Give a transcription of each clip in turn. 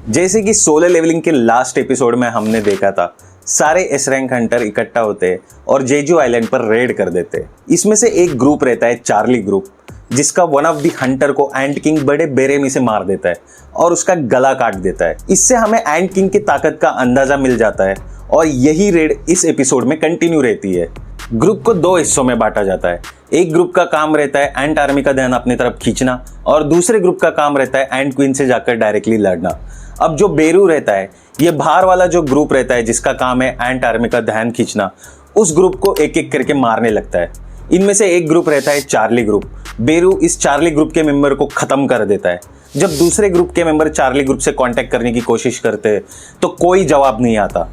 जैसे कि solar levelling के लास्ट एपिसोड में हमने देखा था, सारे एस रैंक हंटर इकट्ठा होते और जेजू आइलैंड पर रेड कर देते। इसमें से एक ग्रुप रहता है चार्ली ग्रुप, जिसका वन ऑफ द हंटर को एंट किंग बड़े बेरहमी से मार देता है और उसका गला काट देता है। इससे हमें एंट किंग की ताकत का अंदाजा मिल जाता है और यही रेड इस एपिसोड में कंटिन्यू रहती है। ग्रुप को दो हिस्सों में बांटा जाता है। एक ग्रुप का काम रहता है एंट आर्मी का ध्यान अपनी तरफ खींचना और दूसरे ग्रुप का काम रहता है एंट क्वीन से जाकर डायरेक्टली लड़ना। अब जो बेरू रहता है, ये बाहर वाला जो ग्रुप रहता है जिसका काम है एंट आर्मी का ध्यान खींचना, उस ग्रुप को एक एक करके मारने लगता है। इनमें से एक ग्रुप रहता है चार्ली ग्रुप। बेरू इस चार्ली ग्रुप के मेंबर को खत्म कर देता है। जब दूसरे ग्रुप के मेंबर चार्ली ग्रुप से कांटेक्ट करने की कोशिश करते हैं तो कोई जवाब नहीं आता।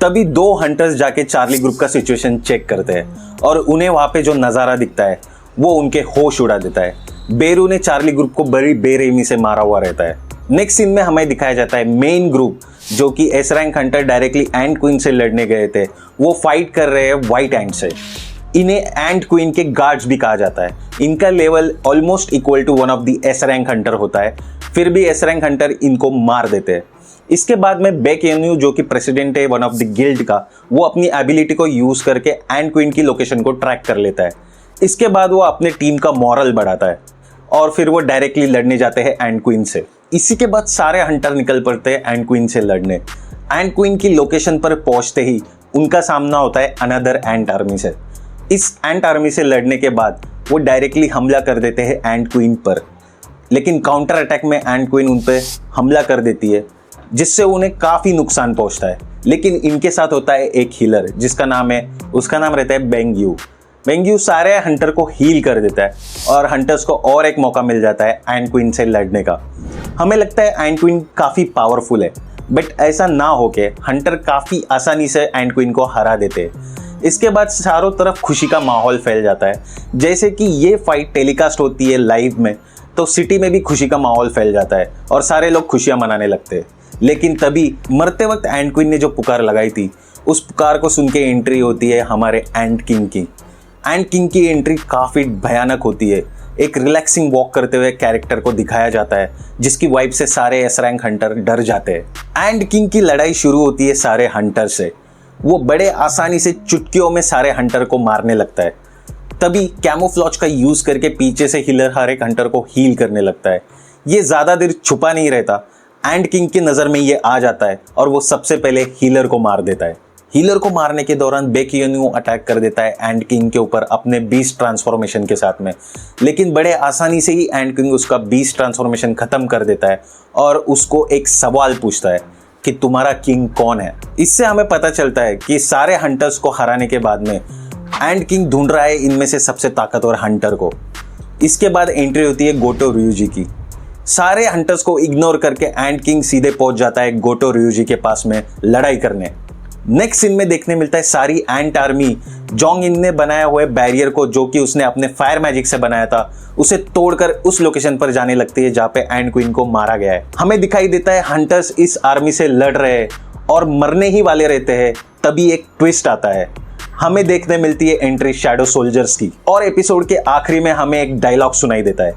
तभी दो हंटर्स जाके चार्ली ग्रुप का सिचुएशन चेक करते हैं और उन्हें वहां पे जो नज़ारा दिखता है वो उनके होश उड़ा देता है। बेरू ने चार्ली ग्रुप को बड़ी बेरहमी से मारा हुआ रहता है। नेक्स्ट सीन में हमें दिखाया जाता है मेन ग्रुप, जो कि एस रैंक हंटर डायरेक्टली एंट क्वीन से लड़ने गए थे, वो फाइट कर रहे हैं व्हाइट एंट से। इन्हें एंट क्वीन के गार्ड्स भी कहा जाता है। इनका level almost equal to one of the S rank hunter होता है, फिर भी एस रैंक हंटर इनको मार देते हैं। इसके बाद में बेक येन्यू, जो कि प्रेसिडेंट है वन ऑफ द गिल्ड का, वो अपनी एबिलिटी को यूज करके एंट क्वीन की लोकेशन को ट्रैक कर लेता है। इसके बाद वो अपने टीम का मॉरल बढ़ाता है और फिर वो डायरेक्टली लड़ने जाते हैं एंट क्वीन से। इसी के बाद सारे हंटर निकल पड़ते हैं एंट क्वीन से लड़ने। एंट क्वीन की लोकेशन पर पहुंचते ही उनका सामना होता है अनदर एंट आर्मी से। इस एंट आर्मी से लड़ने के बाद वो डायरेक्टली हमला कर देते हैं एंट क्वीन पर, लेकिन काउंटर अटैक में एंट क्वीन उन पर हमला कर देती है, जिससे उन्हें काफ़ी नुकसान पहुंचता है। लेकिन इनके साथ होता है एक हीलर जिसका नाम रहता है बेंगयू। बेंगयू सारे हंटर को हील कर देता है और हंटर्स को और एक मौका मिल जाता है एंट क्वीन से लड़ने का। हमें लगता है एंट क्वीन काफ़ी पावरफुल है, बट ऐसा ना हो के हंटर काफ़ी आसानी से एंट क्वीन को हरा देते हैं। इसके बाद चारों तरफ खुशी का माहौल फैल जाता है। जैसे कि ये फाइट टेलीकास्ट होती है लाइव में, तो सिटी में भी खुशी का माहौल फैल जाता है और सारे लोग खुशियाँ मनाने लगते हैं। लेकिन तभी मरते वक्त एंट क्वीन ने जो पुकार लगाई थी, उस पुकार को सुन के एंट्री होती है हमारे एंट किंग की। एंट किंग की एंट्री काफ़ी भयानक होती है। एक रिलैक्सिंग वॉक करते हुए कैरेक्टर को दिखाया जाता है, जिसकी वाइब से सारे एस रैंक हंटर डर जाते हैं। एंट किंग की लड़ाई शुरू होती है सारे हंटर से। वो बड़े आसानी से चुटकियों में सारे हंटर को मारने लगता है। तभी कैमोफ्लॉज का यूज़ करके पीछे से हीलर हर एक हंटर को हील करने लगता है। ये ज़्यादा देर छुपा नहीं रहता। एंट किंग की नज़र में ये आ जाता है और वो सबसे पहले हीलर को मार देता है। हीलर को मारने के दौरान बेक येन्यू अटैक कर देता है एंट किंग के ऊपर अपने बीस्ट ट्रांसफॉर्मेशन के साथ में, लेकिन बड़े आसानी से ही एंट किंग उसका बीस्ट ट्रांसफॉर्मेशन खत्म कर देता है और उसको एक सवाल पूछता है कि तुम्हारा किंग कौन है। इससे हमें पता चलता है कि सारे हंटर्स को हराने के बाद में एंट किंग ढूंढ रहा है इनमें से सबसे ताकतवर हंटर को। इसके बाद एंट्री होती है गोटो ryuji की। सारे हंटर्स को इग्नोर करके एंट किंग सीधे पहुंच जाता है गोटो ryuji के पास में लड़ाई करने। नेक्स्ट सीन में देखने मिलता है सारी एंट आर्मी जोंग इन ने बनाया हुए बैरियर को, जो कि उसने अपने फायर मैजिक से बनाया था, उसे तोड़कर उस लोकेशन पर जाने लगती है जहां पे एंट क्वीन को मारा गया है। हमें दिखाई देता है हंटर्स इस आर्मी से लड़ रहे हैं और मरने ही वाले रहते हैं। तभी एक ट्विस्ट आता है। हमें देखने मिलती है एंट्री शैडो सोल्जर्स की और एपिसोड के आखिरी में हमें एक डायलॉग सुनाई देता है।